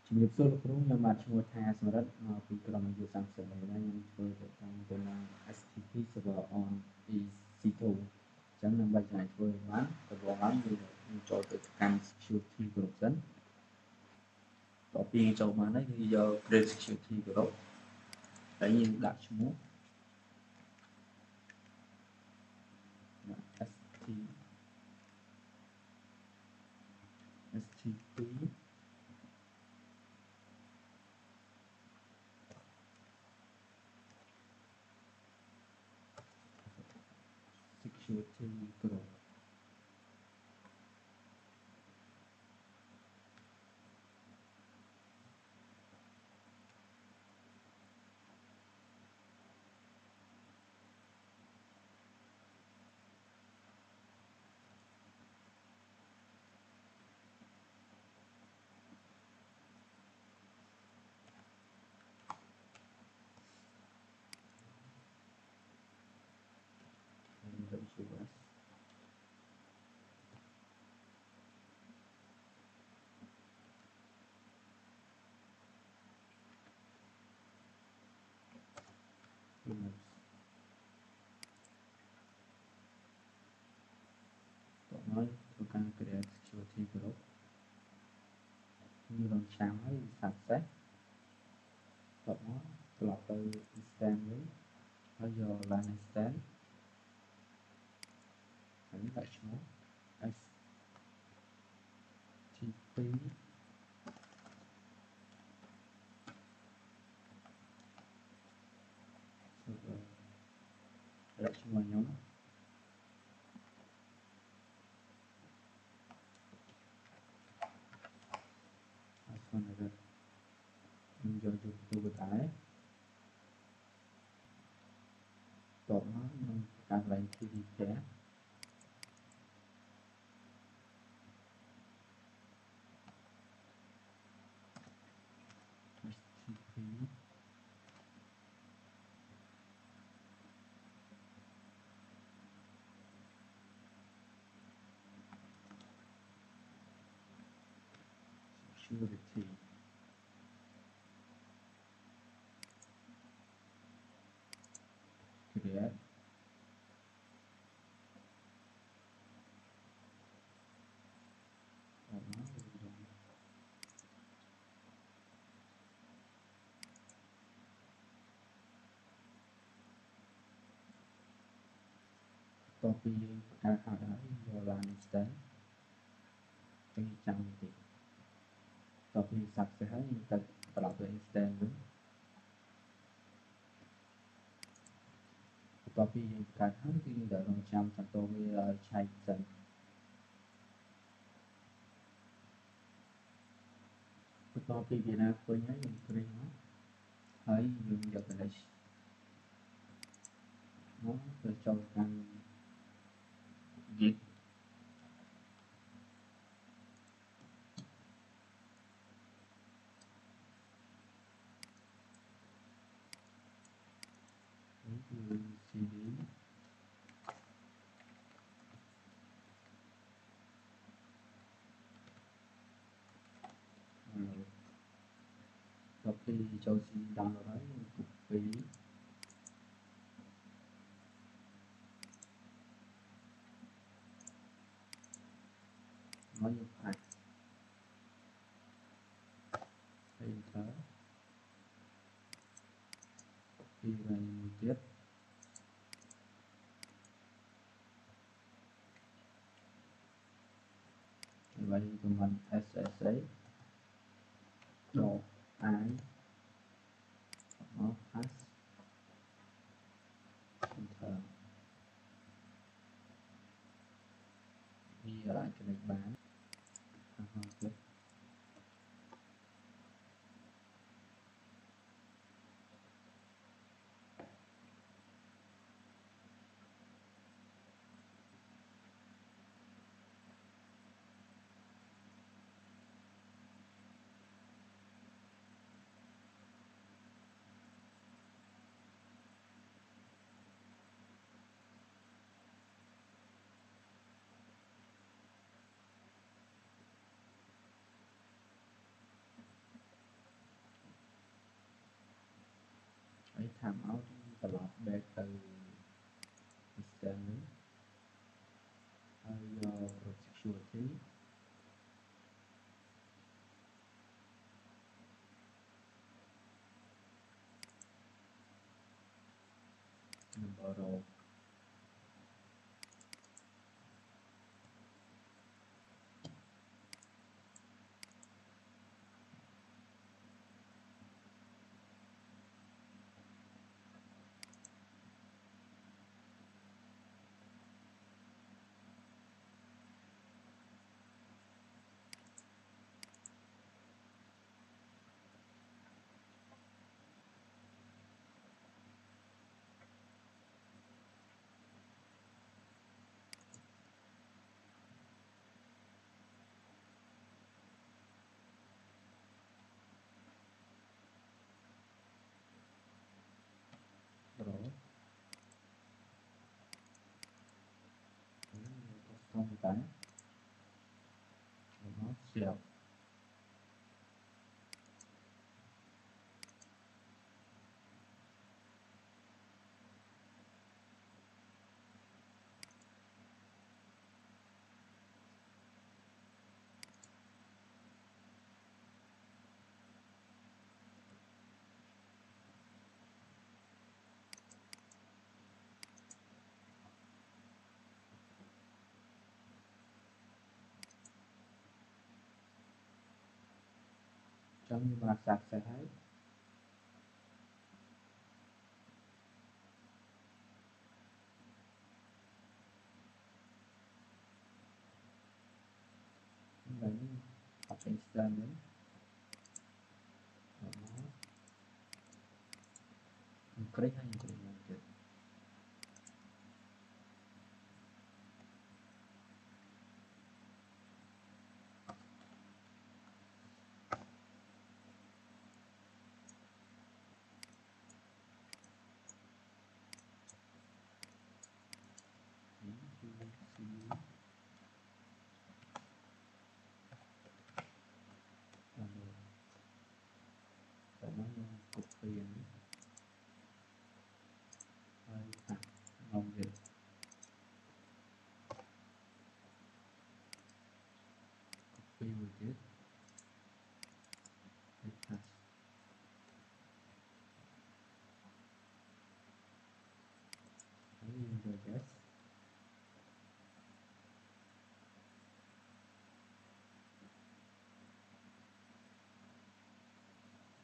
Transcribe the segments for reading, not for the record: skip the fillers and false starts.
ជំរាបសួរលោកគ្រូខ្ញុំបាទឈ្មោះថាសំរិទ្ធមកពីក្រុមអាយុ30នេះខ្ញុំធ្វើទៅតាមទៅនឹង STP server on EC2 អញ្ចឹងដើម្បីចង់ឲ្យធ្វើបានដំបូងឡើងយើងចូលទៅកាន់ security group សិនតទៅពីចូលបានហើយគឺយក create security group ហើយយើងដាក់ឈ្មោះ STP security group ហើយធ្វើការ create security group យើងរងចាំហើយ success តបមកត្រឡប់ទៅ instance វិញហើយយក LAN instance ហើយដាក់ឈ្មោះ STP server ដាក់ឈ្មោះខ្ញុំហើយស្មើនឹងខ្ញុំយកទូទៅដែរតបមកខ្ញុំការកន្លែង TD pair security create តបមកតបពីយើងបង្កើតហើយយក LAN instance ទៅចាំបន្តិចតបពី success ហើយយើងទៅត្រឡប់ទៅ instance វិញតបពីយើងបង្កើតហើយគឺយើងត្រូវរងចាំបន្តវាឲ្យឆែកសិនបន្ទាប់ពីវាណាពេញហើយយើងព្រីមកហើយយើងយក flash មកទៅចូលកាន់ git នេះគឺ cd តបពីចូល cd download ហើយយើង copy មកយើងផាច់ហើយ enter ពីវិញមួយទៀតហើយ command SSA ដក I មក pass enter វាអាច connect បានហើយទៀត ហើយ time out ត្រឡប់ back ទៅ instance ហើយយក security number row រក custom តែរបស់ shell ចឹងយើងបាន success ហើយហើយនេះអត់ instance នេះincrease ហើយ increase មកទៀតតែមកយើង copy នេះហើយអាក្នុងទៀត copy មួយទៀតហើយ paste ហើយយើងយក yes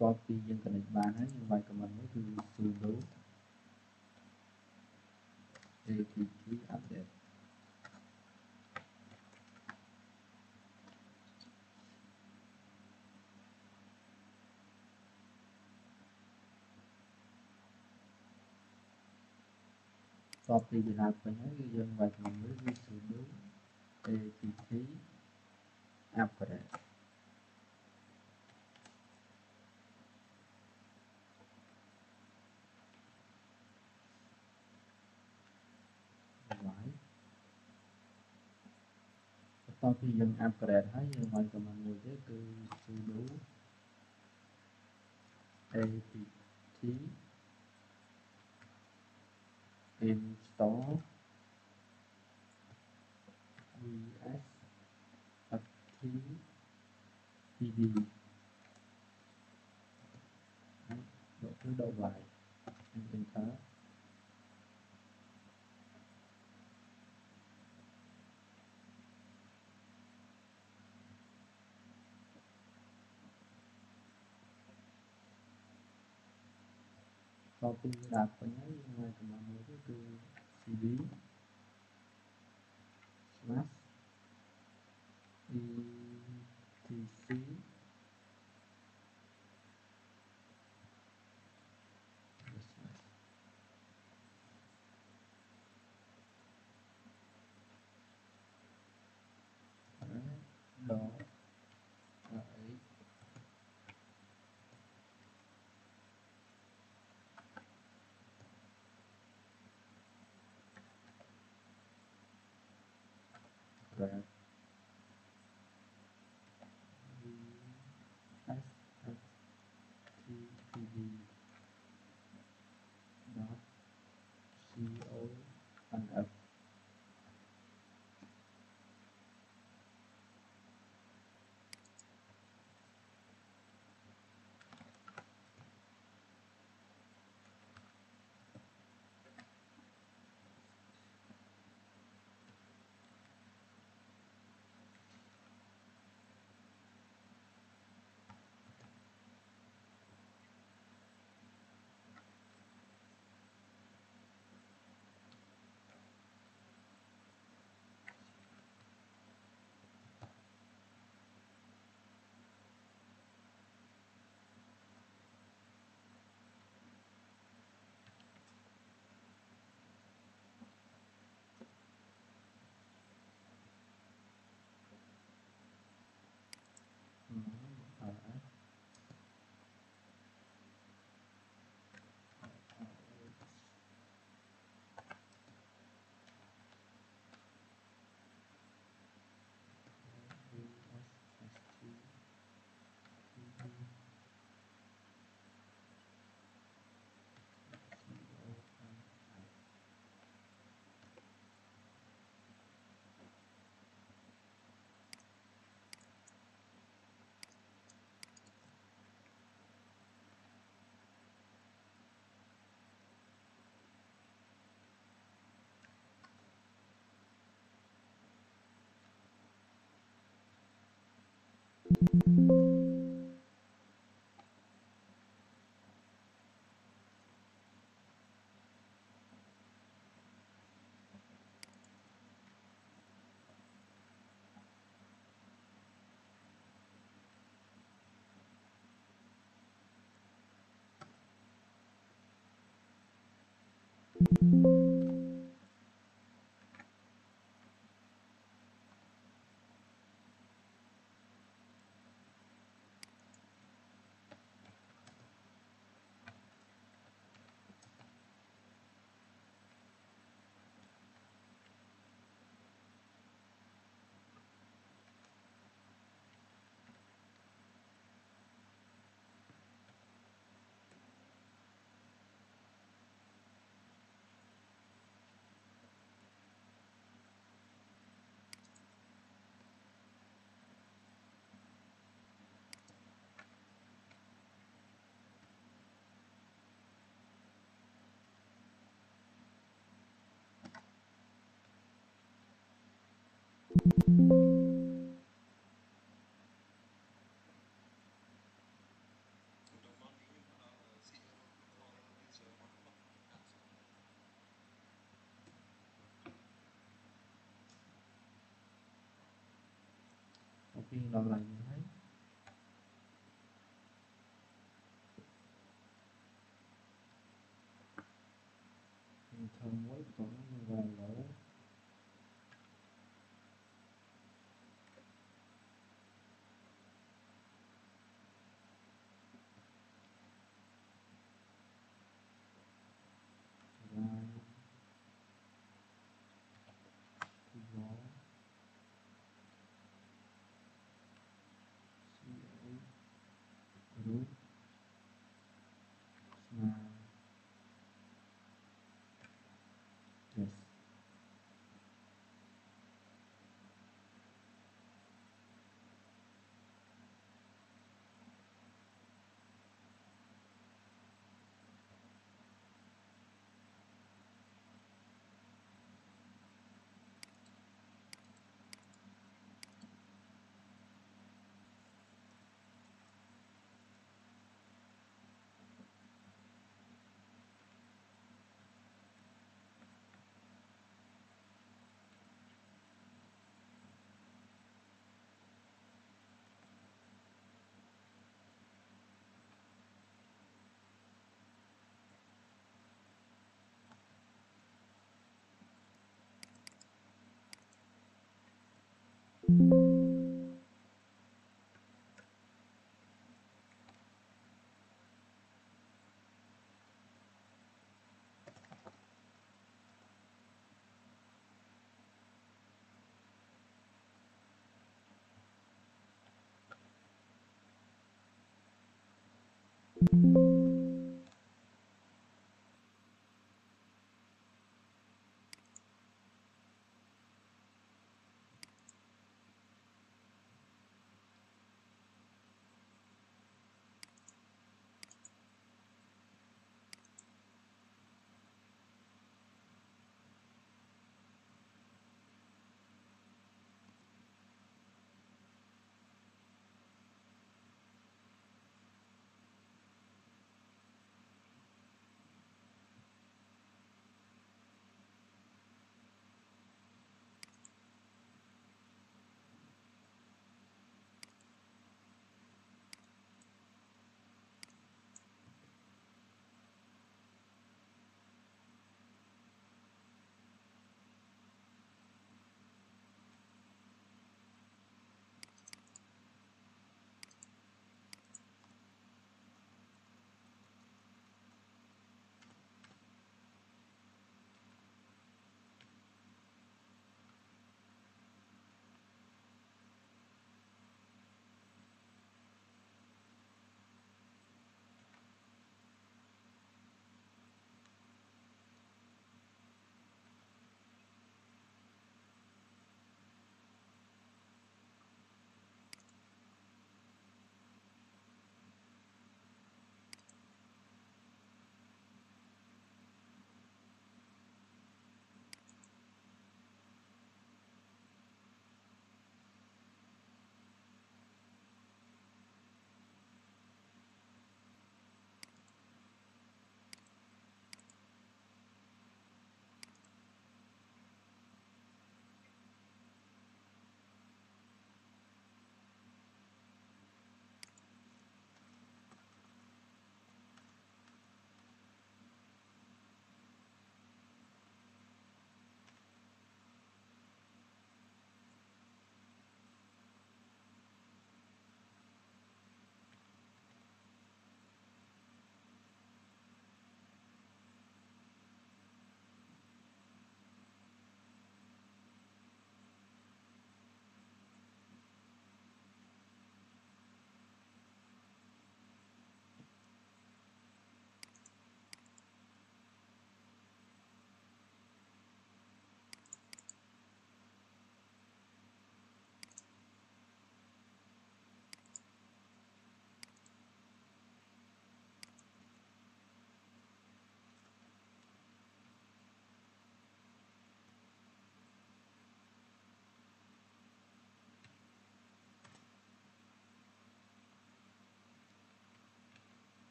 តទៅពីយើង connect បានហើយយើងវាយ command មួយគឺ sudo apt update តទៅពីវាឡើងពេញហើយគឺយើងវាយ command មួយគឺ sudo apt upgrade វាយបន្ទាប់ពីយើង upgrade ហើយយើងវាយ command មួយទៀតគឺ sudo apt install vs ftpd ហើយដកគឺដកវាយ enter តទៅពីវាដើរពេញហើយយើងវាយ command មួយទៀតគឺ cd slash etc đỏ ấy grab vsftpd đọc lại như thế thường với cũng vài lỗ rồi thì có group smile yes